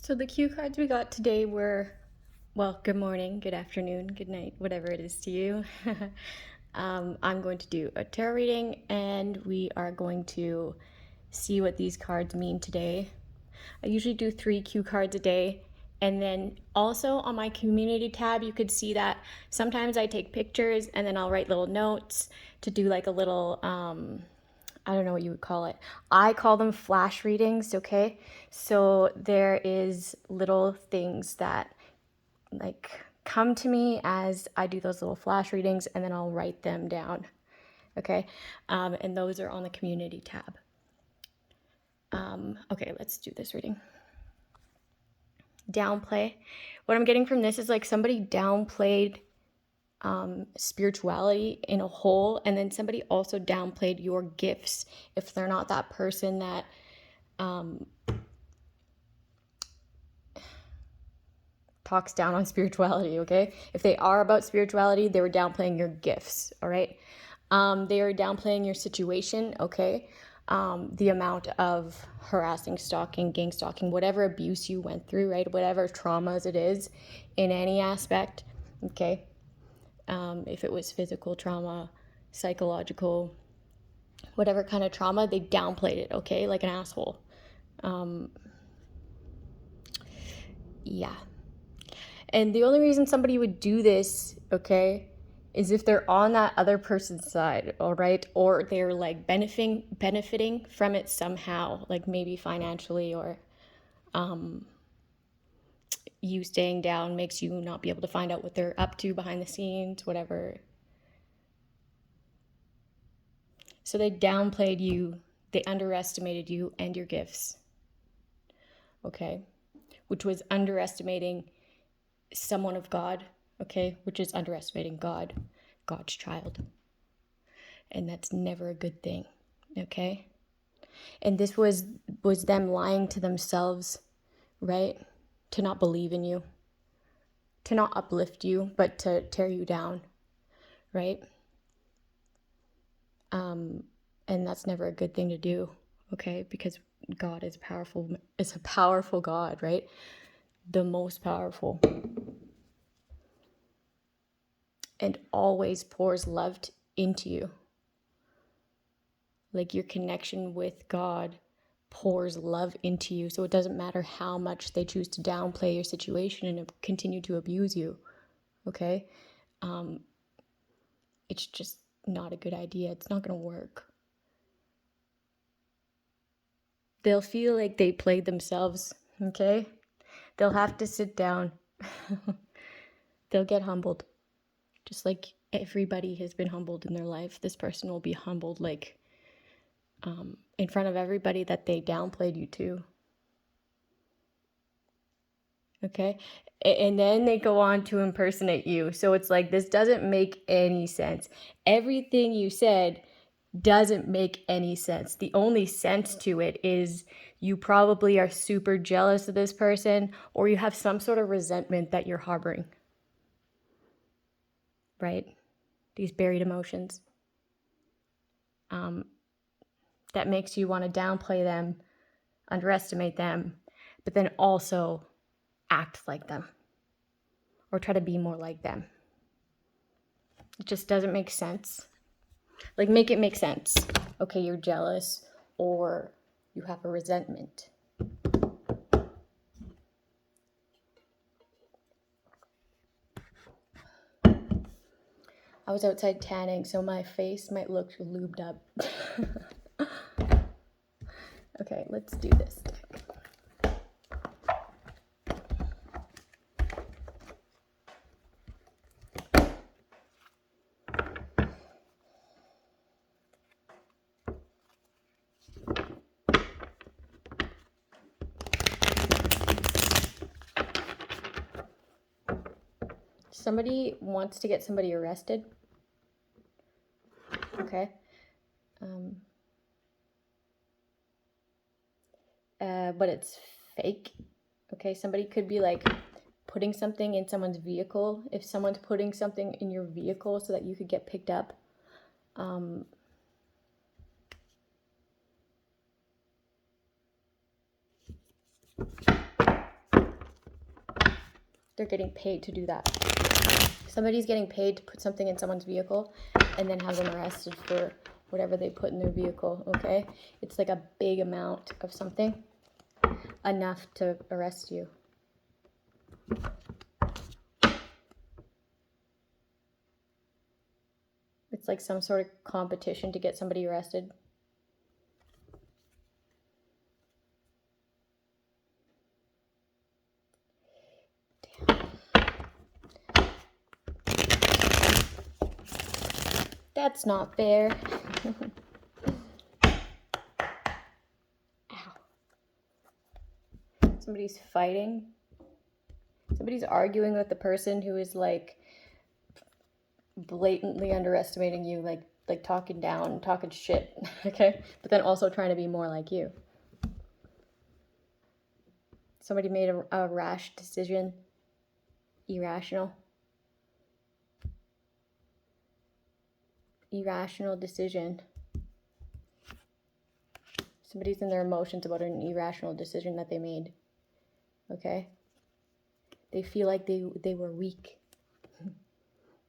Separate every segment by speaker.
Speaker 1: So the cue cards we got today were, well, good morning, good afternoon, good night, whatever it is to you. I'm going to do a tarot reading and we are going to see what these cards mean today. I usually do 3 cue cards a day. And then also on my community tab, you could see that sometimes I take pictures and then I'll write little notes to do like a little, I don't know what you would call it. I call them flash readings, okay? So there is little things that like come to me as I do those little flash readings and then I'll write them down, okay? And those are on the community tab. Okay, let's do this reading. Downplay. What I'm getting from this is like somebody downplayed spirituality in a whole, and then somebody also downplayed your gifts if they're not that person that talks down on spirituality, okay? If they are about spirituality, they were downplaying your gifts, all right? They are downplaying your situation, okay? The amount of harassing, stalking, gang stalking, whatever abuse you went through, right? Whatever traumas it is in any aspect, okay? If it was physical trauma, psychological, whatever kind of trauma, they downplayed it, okay? Like an asshole. Yeah. And the only reason somebody would do this, okay, is if they're on that other person's side, all right? Or they're like benefiting from it somehow, like maybe financially, or you staying down makes you not be able to find out what they're up to behind the scenes, whatever. So they downplayed you, they underestimated you and your gifts, okay? Which was underestimating someone of God, okay? Which is underestimating God, God's child. And that's never a good thing, okay? And this was them lying to themselves, right? To not believe in you, to not uplift you, but to tear you down, right? And that's never a good thing to do, okay? Because God is a powerful God, right? The most powerful. And always pours love into you. Like your connection with God pours love into you. So it doesn't matter how much they choose to downplay your situation and continue to abuse you, okay? It's just not a good idea. It's not going to work. They'll feel like they played themselves, okay? They'll have to sit down. They'll get humbled. Just like everybody has been humbled in their life, this person will be humbled like in front of everybody that they downplayed you to. Okay? And then they go on to impersonate you. So it's like, this doesn't make any sense. Everything you said doesn't make any sense. The only sense to it is you probably are super jealous of this person, or you have some sort of resentment that you're harboring. Right? These buried emotions. That makes you want to downplay them, underestimate them, but then also act like them or try to be more like them. It just doesn't make sense. Like, make it make sense. Okay, you're jealous or you have a resentment. I was outside tanning, so my face might look lubed up. Okay, let's do this. Somebody wants to get somebody arrested. Okay. But it's fake. Okay, somebody could be like putting something in someone's vehicle. If someone's putting something in your vehicle so that you could get picked up, they're getting paid to do that. Somebody's getting paid to put something in someone's vehicle and then have them arrested for whatever they put in their vehicle, okay? It's like a big amount of something, enough to arrest you. It's like some sort of competition to get somebody arrested. Damn. That's not fair. Ow. Somebody's fighting. Somebody's arguing with the person who is like blatantly underestimating you, like talking down, talking shit, okay? But then also trying to be more like you. Somebody made a rash decision. Irrational decision. Somebody's in their emotions about an irrational decision that they made, okay? They feel like they were weak.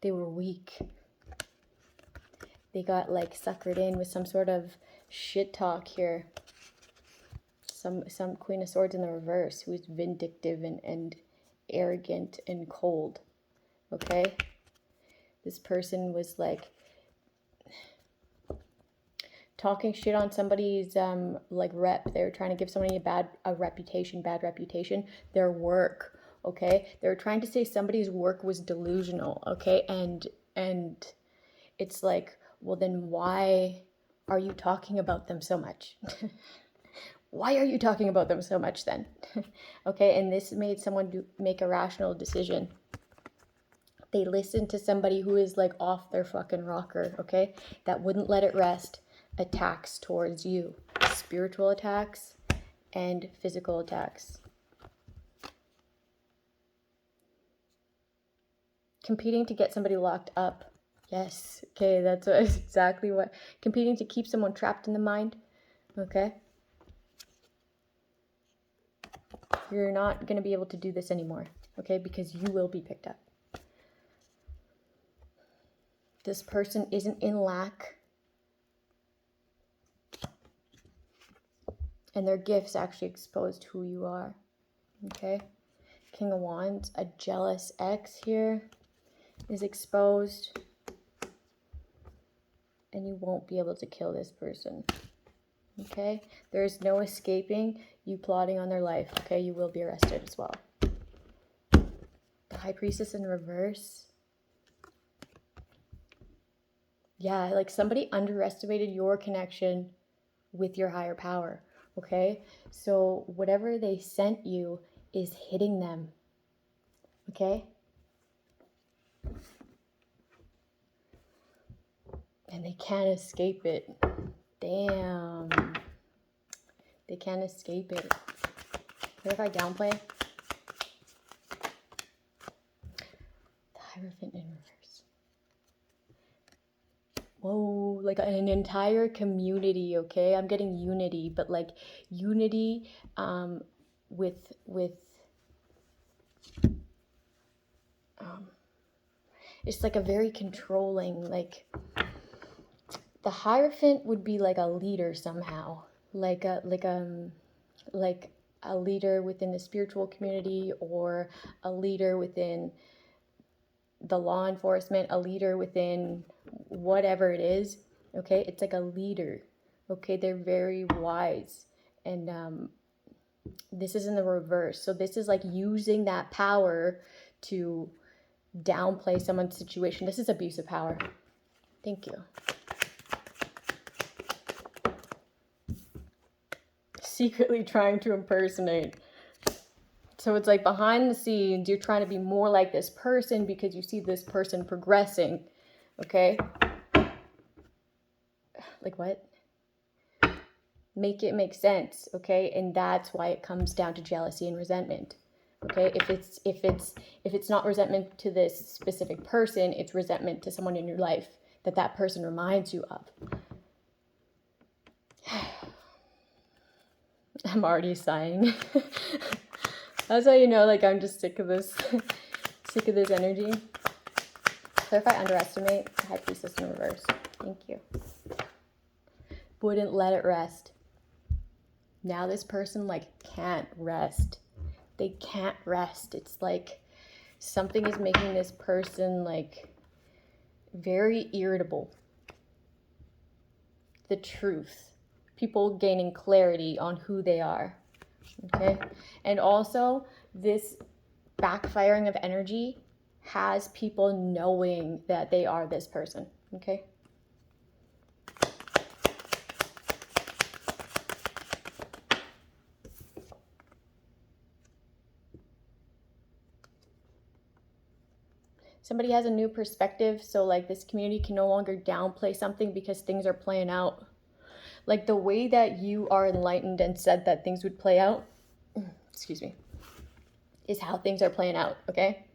Speaker 1: They were weak. They got like suckered in with some sort of shit talk here. Some Queen of Swords in the reverse, who's vindictive and arrogant and cold, okay? This person was like talking shit on somebody's like rep. They were trying to give somebody bad reputation, their work, okay? They were trying to say somebody's work was delusional, okay? And it's like, well, then why are you talking about them so much? Why are you talking about them so much then? Okay, and this made someone make a rational decision. They listened to somebody who is like off their fucking rocker, okay? That wouldn't let it rest. Attacks towards you. Spiritual attacks and physical attacks. Competing to get somebody locked up. Yes, okay, that's exactly what. Competing to keep someone trapped in the mind, okay? You're not going to be able to do this anymore, okay? Because you will be picked up. This person isn't in lack. And their gifts actually exposed who you are, okay? King of Wands, a jealous ex here is exposed. And you won't be able to kill this person, okay? There is no escaping you plotting on their life, okay? You will be arrested as well. The High Priestess in reverse. Yeah, like somebody underestimated your connection with your higher power, okay? So whatever they sent you is hitting them, okay? And they can't escape it. Damn. They can't escape it. What if I downplay? The Hierophant in reverse. Whoa, like an entire community, okay? I'm getting unity, but like unity with it's like a very controlling, like the Hierophant would be like a leader somehow, like a leader within the spiritual community, or a leader within the law enforcement, a leader within whatever it is, okay? It's like a leader, okay? They're very wise, and this is in the reverse. So this is like using that power to downplay someone's situation. This is abuse of power. Thank you. Secretly trying to impersonate. So it's like behind the scenes, you're trying to be more like this person because you see this person progressing, okay? Like what? Make it make sense, okay? And that's why it comes down to jealousy and resentment, okay? If it's not resentment to this specific person, it's resentment to someone in your life that person reminds you of. I'm already sighing. That's how you know, like, I'm just sick of this, sick of this energy. Clarify, underestimate, high priestess in reverse. Thank you. Wouldn't let it rest. Now this person, like, can't rest. They can't rest. It's like something is making this person, like, very irritable. The truth. People gaining clarity on who they are. Okay? And also, this backfiring of energy has people knowing that they are this person. Okay? Somebody has a new perspective, so like this community can no longer downplay something because things are playing out. Like the way that you are enlightened and said that things would play out, excuse me, is how things are playing out, okay?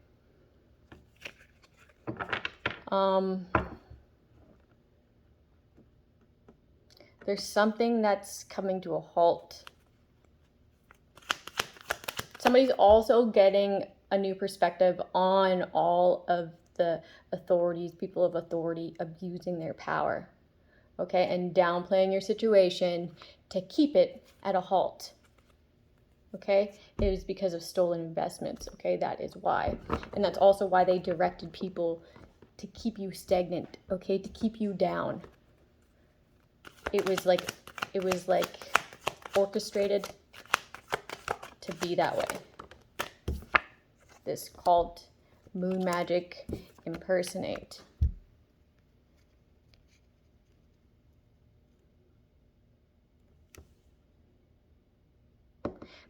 Speaker 1: There's something that's coming to a halt. Somebody's also getting a new perspective on all of the authorities, people of authority abusing their power, okay, and downplaying your situation to keep it at a halt, okay? It is because of stolen investments, okay? That is why. And that's also why they directed people to keep you stagnant, okay, to keep you down. It was like orchestrated to be that way. This called moon magic impersonate.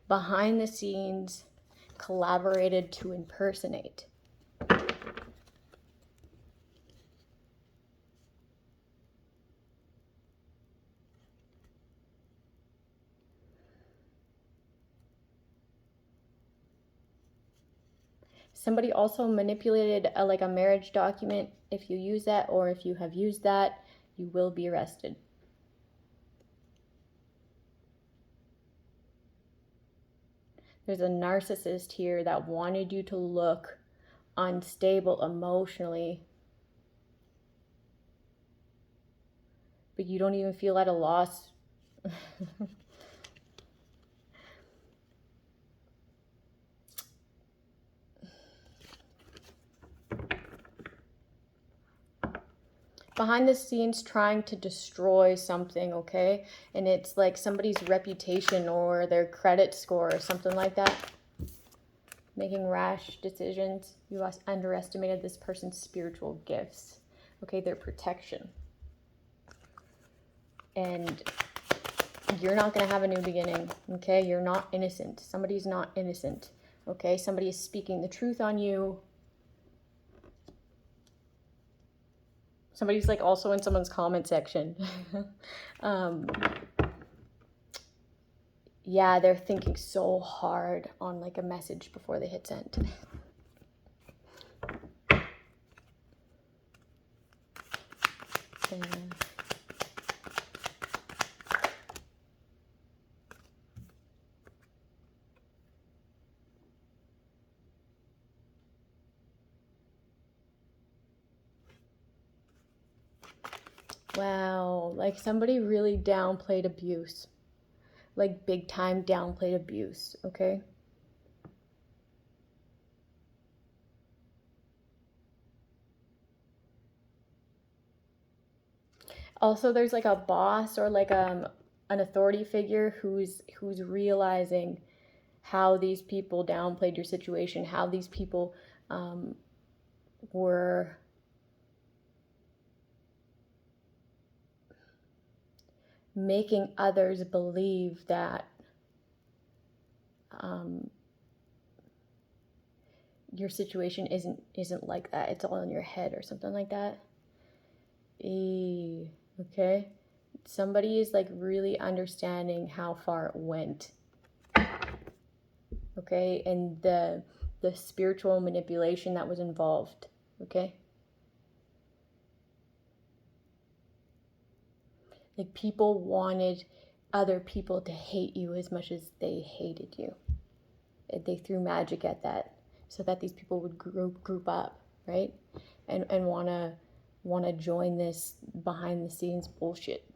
Speaker 1: Behind the scenes, collaborated to impersonate. Somebody also manipulated like a marriage document. If you use that, or if you have used that, you will be arrested. There's a narcissist here that wanted you to look unstable emotionally, but you don't even feel at a loss. Behind the scenes trying to destroy something, okay? And it's like somebody's reputation or their credit score or something like that. Making rash decisions. You underestimated this person's spiritual gifts, okay? Their protection. And you're not going to have a new beginning, okay? You're not innocent. Somebody's not innocent, okay? Somebody is speaking the truth on you. Somebody's like also in someone's comment section. Yeah, they're thinking so hard on like a message before they hit send. And wow, like somebody really downplayed abuse. Like big time downplayed abuse, okay? Also, there's like a boss or like an authority figure who's realizing how these people downplayed your situation, how these people were making others believe that your situation isn't like that. It's all in your head or something like that. Okay? Somebody is like really understanding how far it went. Okay? And the spiritual manipulation that was involved. Okay? Like people wanted other people to hate you as much as they hated you. They threw magic at that so that these people would group up, right? And wanna join this behind the scenes bullshit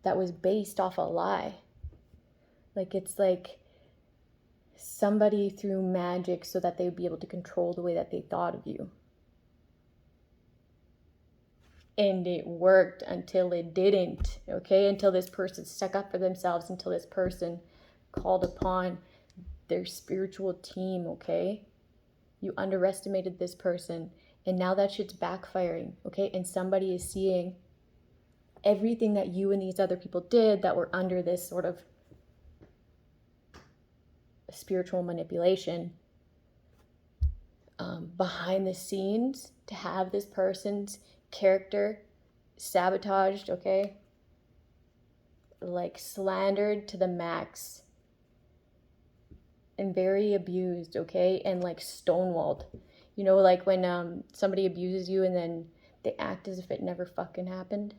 Speaker 1: that was based off a lie. Like, it's like somebody threw magic so that they would be able to control the way that they thought of you. And it worked until it didn't, okay? Until this person stuck up for themselves, until this person called upon their spiritual team, okay? You underestimated this person, and now that shit's backfiring, okay? And somebody is seeing everything that you and these other people did that were under this sort of spiritual manipulation behind the scenes to have this person's character sabotaged, okay? Like slandered to the max and very abused, okay? And like stonewalled. You know, like when somebody abuses you and then they act as if it never fucking happened.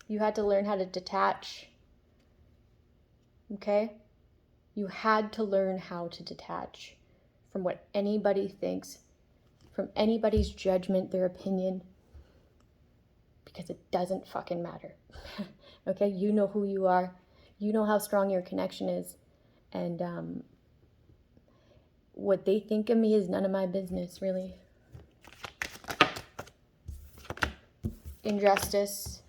Speaker 1: You had to learn how to detach, okay? You had to learn how to detach from what anybody thinks, from anybody's judgment, their opinion, because it doesn't fucking matter, okay? You know who you are. You know how strong your connection is. And what they think of me is none of my business, really. Injustice.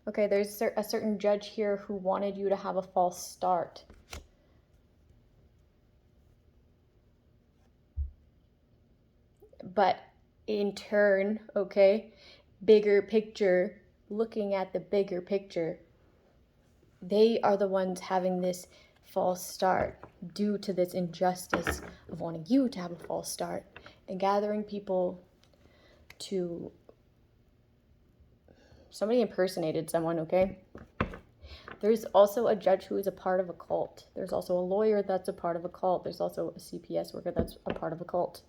Speaker 1: Okay, there's a certain judge here who wanted you to have a false start. But in turn, okay, bigger picture, looking at the bigger picture, they are the ones having this false start due to this injustice of wanting you to have a false start and gathering people to... Somebody impersonated someone, okay? There's also a judge who is a part of a cult. There's also a lawyer that's a part of a cult. There's also a CPS worker that's a part of a cult.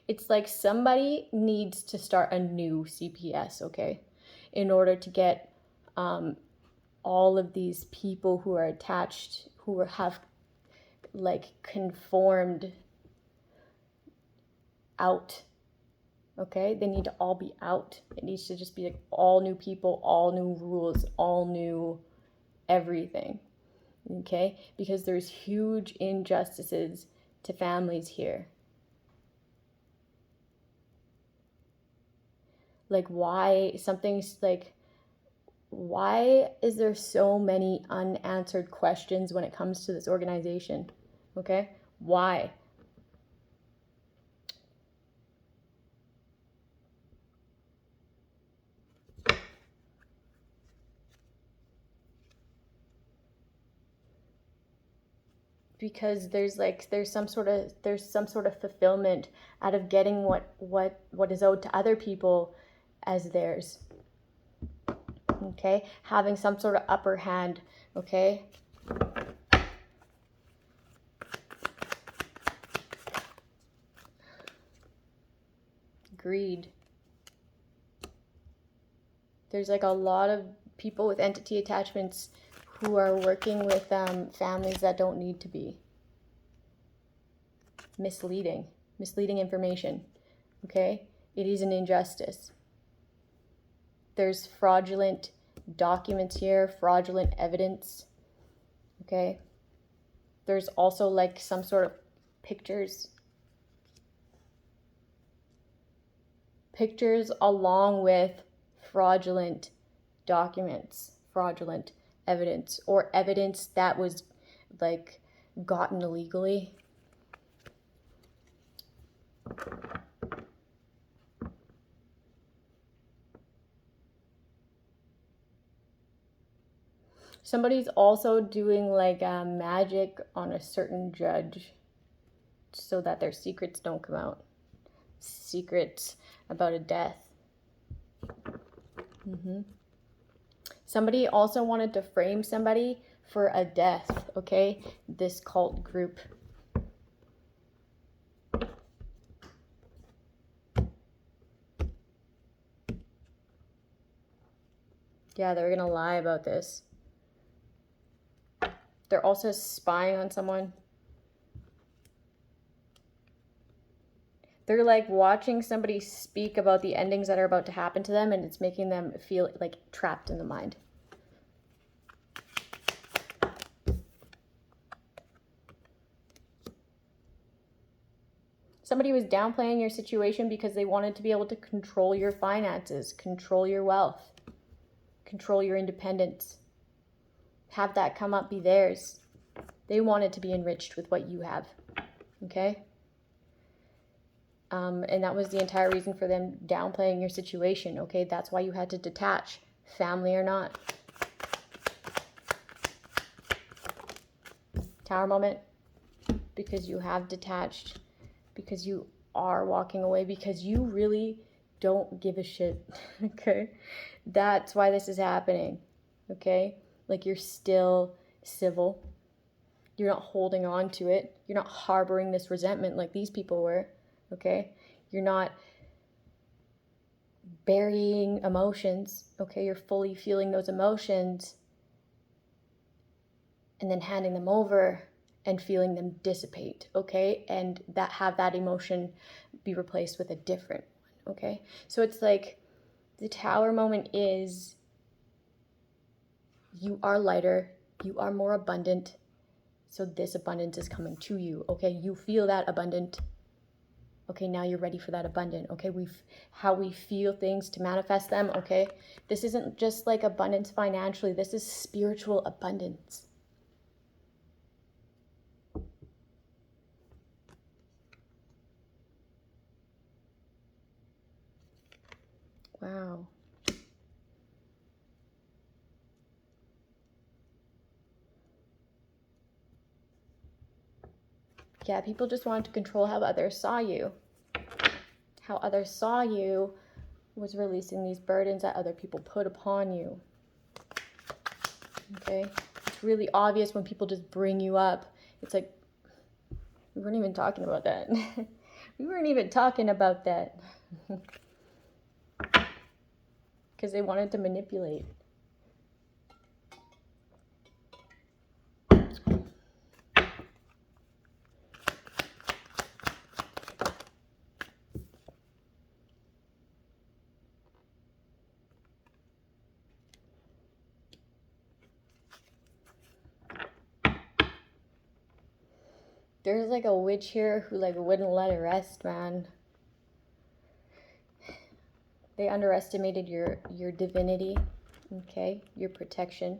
Speaker 1: It's like somebody needs to start a new CPS, okay? In order to get all of these people who are attached, who have like conformed out. Okay, they need to all be out. It needs to just be like all new people, all new rules, all new everything. Okay, because there's huge injustices to families here. Like, why something's like, why is there so many unanswered questions when it comes to this organization? Okay, why? Because there's some sort of fulfillment out of getting what is owed to other people as theirs. Okay, having some sort of upper hand. Okay, greed. There's like a lot of people with entity attachments who are working with families that don't need to be. Misleading information, okay? It is an injustice. There's fraudulent documents here, fraudulent evidence, okay? There's also like some sort of pictures along with fraudulent documents, fraudulent evidence, or evidence that was like gotten illegally. Somebody's also doing like magic on a certain judge so that their secrets don't come out. Secrets about a death. Somebody also wanted to frame somebody for a death, okay? This cult group. Yeah, they're gonna lie about this. They're also spying on someone. They're like watching somebody speak about the endings that are about to happen to them, and it's making them feel like trapped in the mind. Somebody was downplaying your situation because they wanted to be able to control your finances, control your wealth, control your independence. Have that come up, be theirs. They wanted to be enriched with what you have, okay? And that was the entire reason for them downplaying your situation, okay? That's why you had to detach, family or not. Tower moment, because you have detached, because you are walking away, because you really don't give a shit, okay? That's why this is happening, okay? Like, you're still civil. You're not holding on to it. You're not harboring this resentment like these people were, okay? You're not burying emotions, okay? You're fully feeling those emotions and then handing them over and feeling them dissipate, okay? And that have that emotion be replaced with a different one, okay? So it's like the tower moment is you are lighter, you are more abundant, so this abundance is coming to you, okay? You feel that abundant. Okay, now you're ready for that abundant, okay? How we feel things to manifest them, okay? This isn't just like abundance financially. This is spiritual abundance. Wow. Yeah, people just wanted to control how others saw you. How others saw you was releasing these burdens that other people put upon you. Okay? It's really obvious when people just bring you up. It's like, we weren't even talking about that. We weren't even talking about that. Because they wanted to manipulate. There's like a witch here who like wouldn't let it rest, man. They underestimated your divinity, okay, your protection,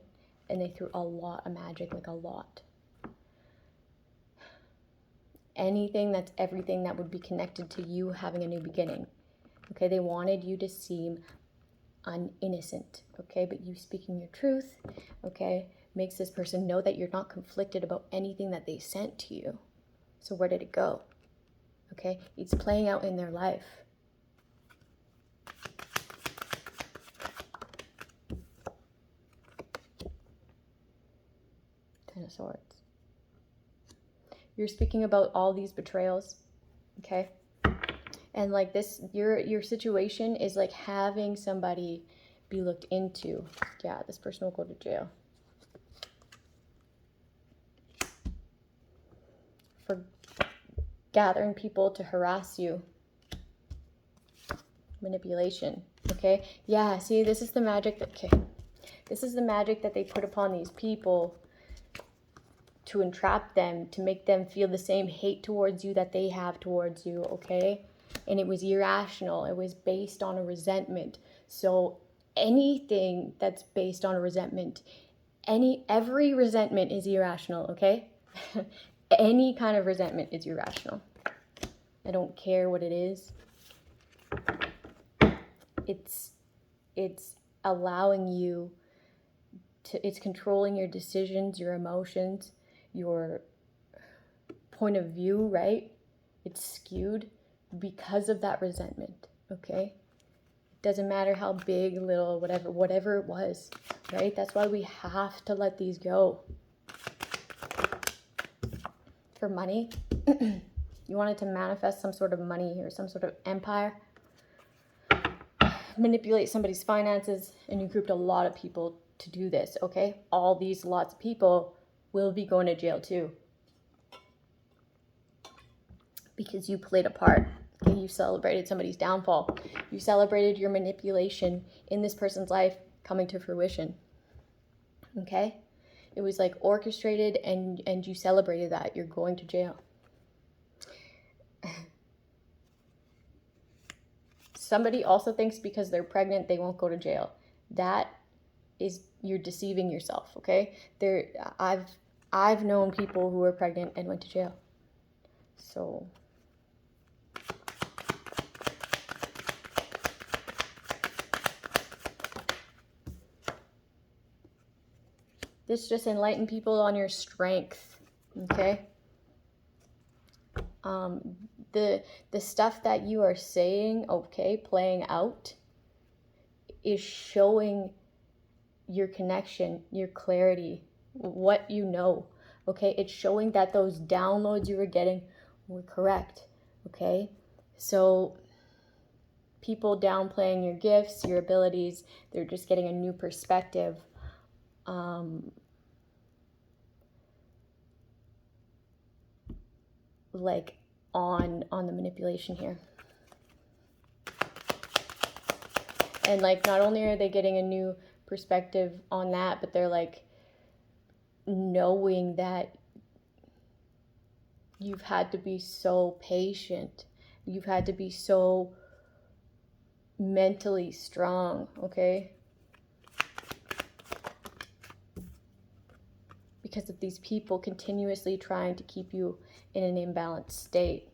Speaker 1: and they threw a lot of magic, like a lot. Anything that's everything that would be connected to you having a new beginning, okay? They wanted you to seem uninnocent, okay? But you speaking your truth, okay, makes this person know that you're not conflicted about anything that they sent to you. So where did it go? Okay, it's playing out in their life. Ten of Swords. You're speaking about all these betrayals, okay? And like this, your situation is like having somebody be looked into. Yeah, this person will go to jail. For gathering people to harass you. Manipulation, okay? Yeah, see, this is the magic that, okay. This is the magic that they put upon these people to entrap them, to make them feel the same hate towards you that they have towards you, okay? And it was irrational. It was based on a resentment. So anything that's based on a resentment, every resentment is irrational, okay? Any kind of resentment is irrational. I don't care what it is. It's allowing you to, it's controlling your decisions, your emotions, your point of view, right? It's skewed because of that resentment, okay? It doesn't matter how big, little, whatever it was, right? That's why we have to let these go. For money, you wanted to manifest some sort of money here, some sort of empire. manipulate somebody's finances, and you grouped a lot of people to do this, okay? All these lots of people will be going to jail too, because you played a part. Okay, you celebrated somebody's downfall. You celebrated your manipulation in this person's life coming to fruition. Okay? It was like orchestrated, and you celebrated that. You're going to jail. Somebody also thinks because they're pregnant they won't go to jail. That is, you're deceiving yourself, okay? I've known people who were pregnant and went to jail. So this just enlighten people on your strength, okay? The stuff that you are saying, okay, playing out, is showing your connection, your clarity, what you know, okay? It's showing that those downloads you were getting were correct, okay? So people downplaying your gifts, your abilities, they're just getting a new perspective. Like on the manipulation here. And like, not only are they getting a new perspective on that, but they're like knowing that you've had to be so patient. You've had to be so mentally strong, okay? Because of these people continuously trying to keep you in an imbalanced state.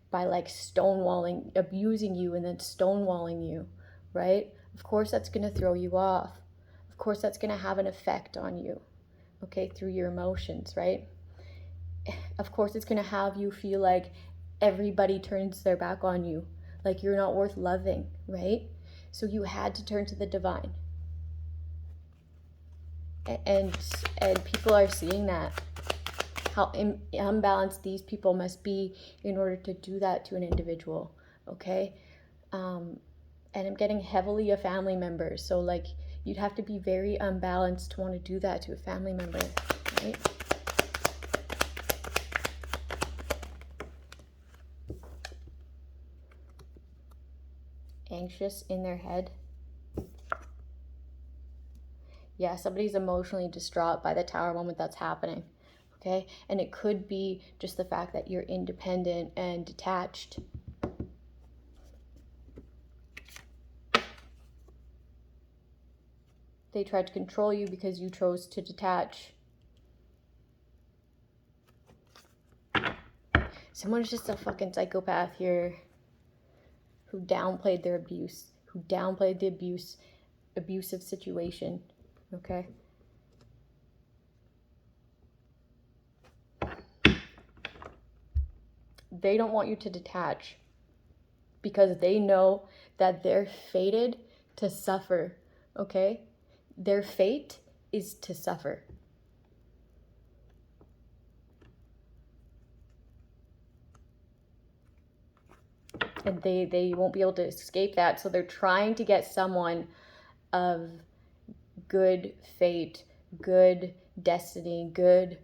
Speaker 1: By like stonewalling, abusing you and then stonewalling you, right? Of course that's going to throw you off. Of course that's going to have an effect on you, okay, through your emotions, right? Of course it's going to have you feel like everybody turns their back on you, like you're not worth loving, right? So you had to turn to the divine. And people are seeing that, how unbalanced these people must be in order to do that to an individual, okay? And I'm getting heavily a family member, so like you'd have to be very unbalanced to want to do that to a family member, right? Anxious in their head. Yeah, somebody's emotionally distraught by the Tower moment that's happening, okay? And it could be just the fact that you're independent and detached. They tried to control you because you chose to detach. Someone's just a fucking psychopath here who downplayed their abuse, who downplayed the abusive situation, okay? They don't want you to detach because they know that they're fated to suffer, okay? Their fate is to suffer. And they won't be able to escape that, so they're trying to get someone of good fate, good destiny, good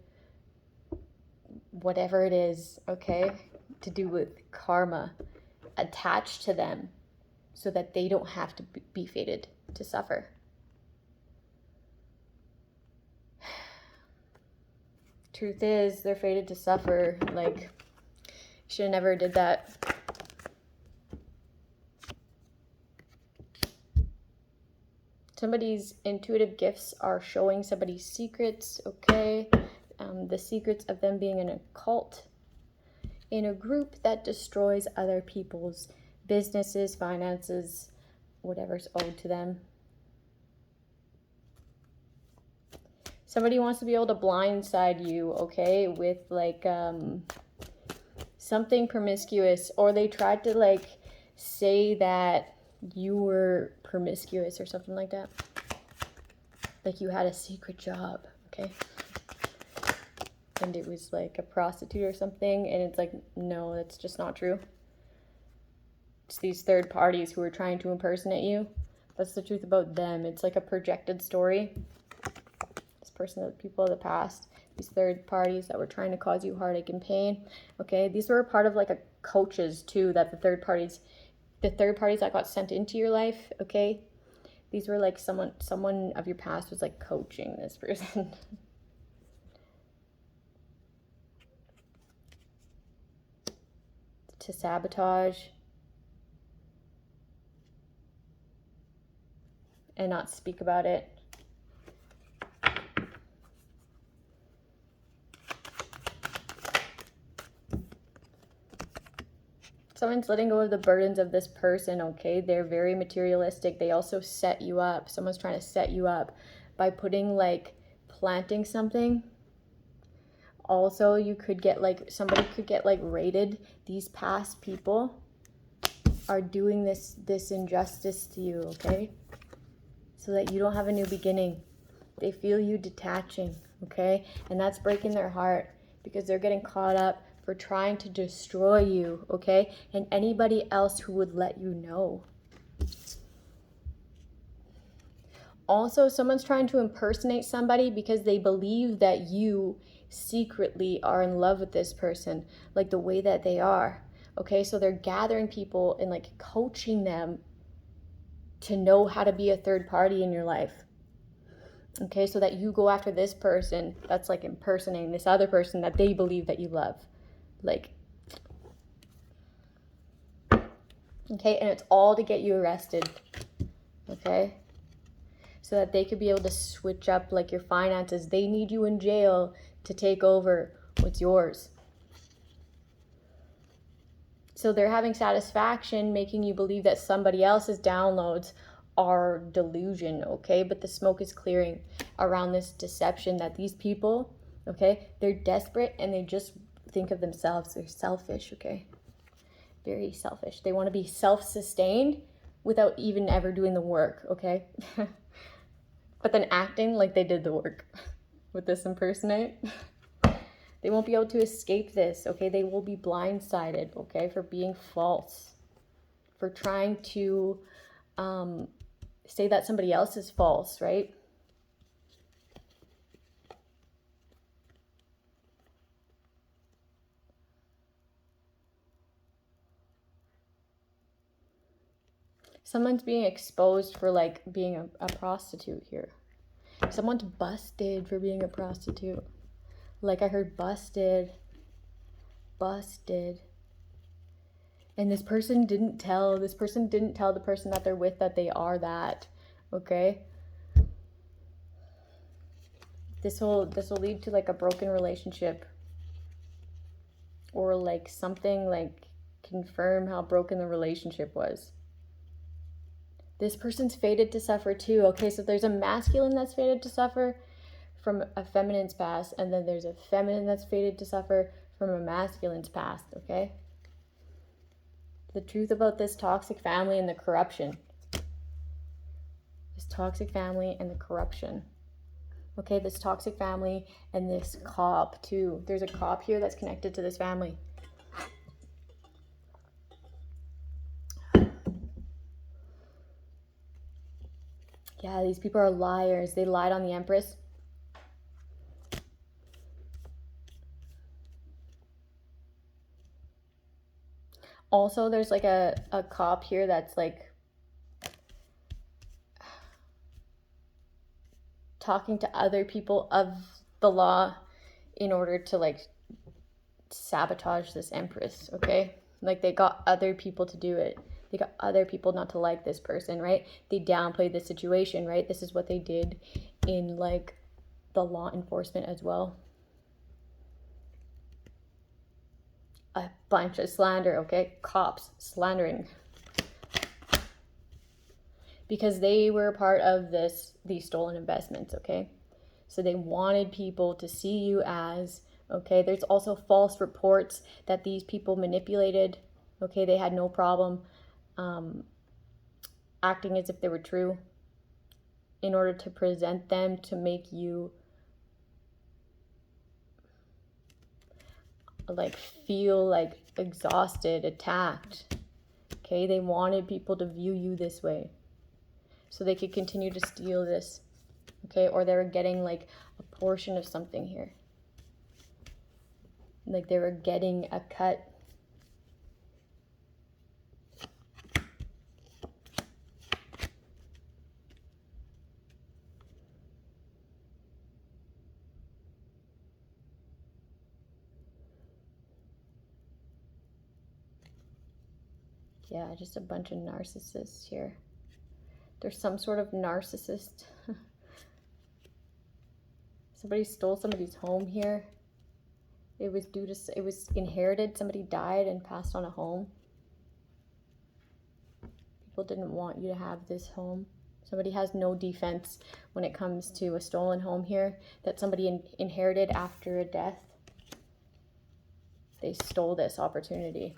Speaker 1: whatever it is, okay, to do with karma, attached to them so that they don't have to be fated to suffer. Truth is, they're fated to suffer. Like, should have never did that. Somebody's intuitive gifts are showing somebody's secrets, okay? The secrets of them being in a cult, in a group that destroys other people's businesses, finances, whatever's owed to them. Somebody wants to be able to blindside you, okay, with like something promiscuous, or they tried to like say that you were promiscuous or something like that. Like you had a secret job, okay? And it was like a prostitute or something, and it's like, no, that's just not true. It's these third parties who are trying to impersonate you. That's the truth about them. It's like a projected story. This person, the people of the past, these third parties that were trying to cause you heartache and pain. Okay, these were a part of like a coaches too, that the third parties that got sent into your life, okay? These were like someone of your past was like coaching this person. To sabotage and not speak about it. Someone's letting go of the burdens of this person, okay? They're very materialistic. They also set you up. Someone's trying to set you up by putting like planting something. Also, you could get like, somebody could get like raided. These past people are doing this injustice to you, okay? So that you don't have a new beginning. They feel you detaching, okay? And that's breaking their heart because they're getting caught up for trying to destroy you, okay? And anybody else who would let you know. Also, someone's trying to impersonate somebody because they believe that you secretly are in love with this person, like the way that they are, okay? So they're gathering people and like coaching them to know how to be a third party in your life, okay? So that you go after this person that's like impersonating this other person that they believe that you love, like, okay? And it's all to get you arrested, okay? So that they could be able to switch up like your finances. They need you in jail to take over what's yours. So they're having satisfaction making you believe that somebody else's downloads are delusion, okay? But the smoke is clearing around this deception that these people, okay, they're desperate and they just think of themselves. They're selfish, okay? Very selfish. They want to be self-sustained without even ever doing the work, okay? But then acting like they did the work with this impersonate. They won't be able to escape this, okay? They will be blindsided, okay, for being false, for trying to say that somebody else is false, right? Someone's being exposed for like being a prostitute here. Someone's busted for being a prostitute. Like I heard busted. And this person didn't tell the person that they're with that they are that, okay? This will lead to like a broken relationship, or like something like confirm how broken the relationship was. This person's fated to suffer too, okay? So there's a masculine that's fated to suffer from a feminine's past, and then there's a feminine that's fated to suffer from a masculine's past, okay? The truth about this toxic family and the corruption. This toxic family and the corruption. Okay, this toxic family and this cop too. There's a cop here that's connected to this family. Yeah, these people are liars. They lied on the Empress. Also, there's like a cop here that's like talking to other people of the law in order to like sabotage this Empress, okay? Like they got other people to do it. They got other people not to like this person, right? They downplayed the situation, right? This is what they did in like the law enforcement as well. A bunch of slander, okay? Cops slandering. Because they were a part of these stolen investments, okay? So they wanted people to see you as, okay? There's also false reports that these people manipulated, okay? They had no problem acting as if they were true in order to present them to make you like feel like exhausted, attacked, Okay, they wanted people to view you this way so they could continue to steal this. Okay, or they were getting like a portion of something here. Like they were getting a cut. Yeah, just a bunch of narcissists here. There's some sort of narcissist. Somebody stole somebody's home here. It was inherited. Somebody died and passed on a home. People didn't want you to have this home. Somebody has no defense when it comes to a stolen home here that somebody inherited after a death. They stole this opportunity.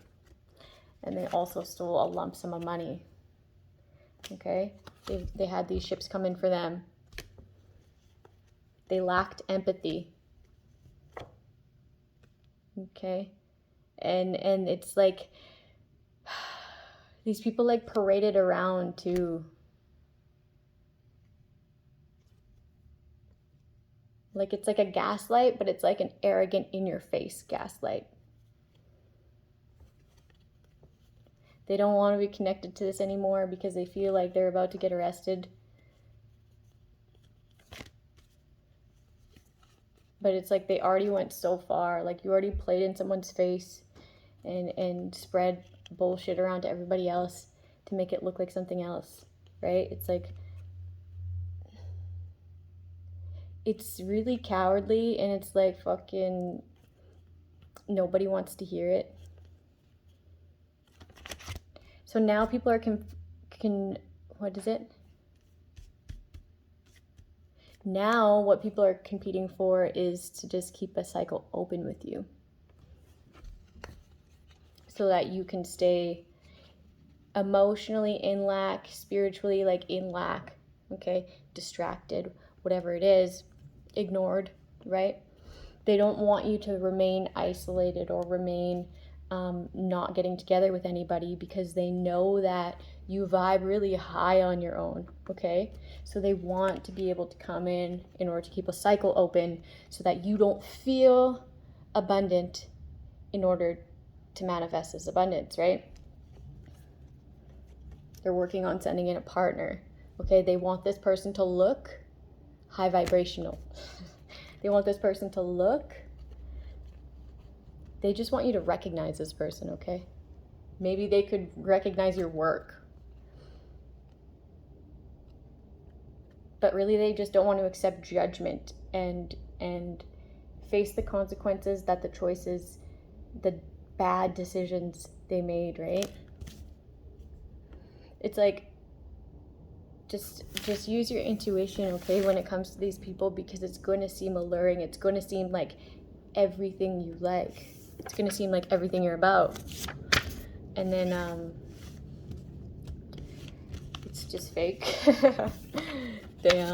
Speaker 1: And they also stole a lump sum of money. Okay? They had these ships come in for them. They lacked empathy. Okay? And it's like these people like paraded around too. Like it's like a gaslight, but it's like an arrogant in your face gaslight. They don't want to be connected to this anymore because they feel like they're about to get arrested. But it's like they already went so far. Like you already played in someone's face and spread bullshit around to everybody else to make it look like something else, right? It's like, it's really cowardly, and it's like fucking nobody wants to hear it. So now people are what is it? Now what people are competing for is to just keep a cycle open with you so that you can stay emotionally in lack, spiritually like in lack, okay? Distracted, whatever it is, ignored, right? They don't want you to remain isolated or remain not getting together with anybody because they know that you vibe really high on your own, okay? So they want to be able to come in order to keep a cycle open so that you don't feel abundant in order to manifest this abundance, right? They're working on sending in a partner, okay? They want this person to look high vibrational. They want this person to look. They just want you to recognize this person, okay? Maybe they could recognize your work. But really they just don't want to accept judgment and face the consequences that the choices, the bad decisions they made, right? It's like, just use your intuition, okay, when it comes to these people, because it's going to seem alluring. It's going to seem like everything you like. It's going to seem like everything you're about. And then it's just fake. They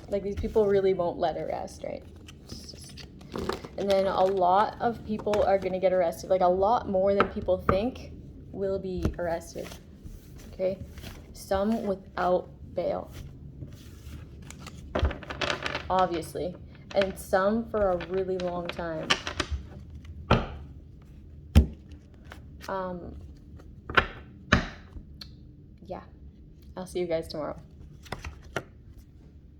Speaker 1: like these people really won't let it rest, right? And then a lot of people are going to get arrested. Like a lot more than people think will be arrested. Okay? Some without bail. Obviously. And some for a really long time. Yeah. I'll see you guys tomorrow.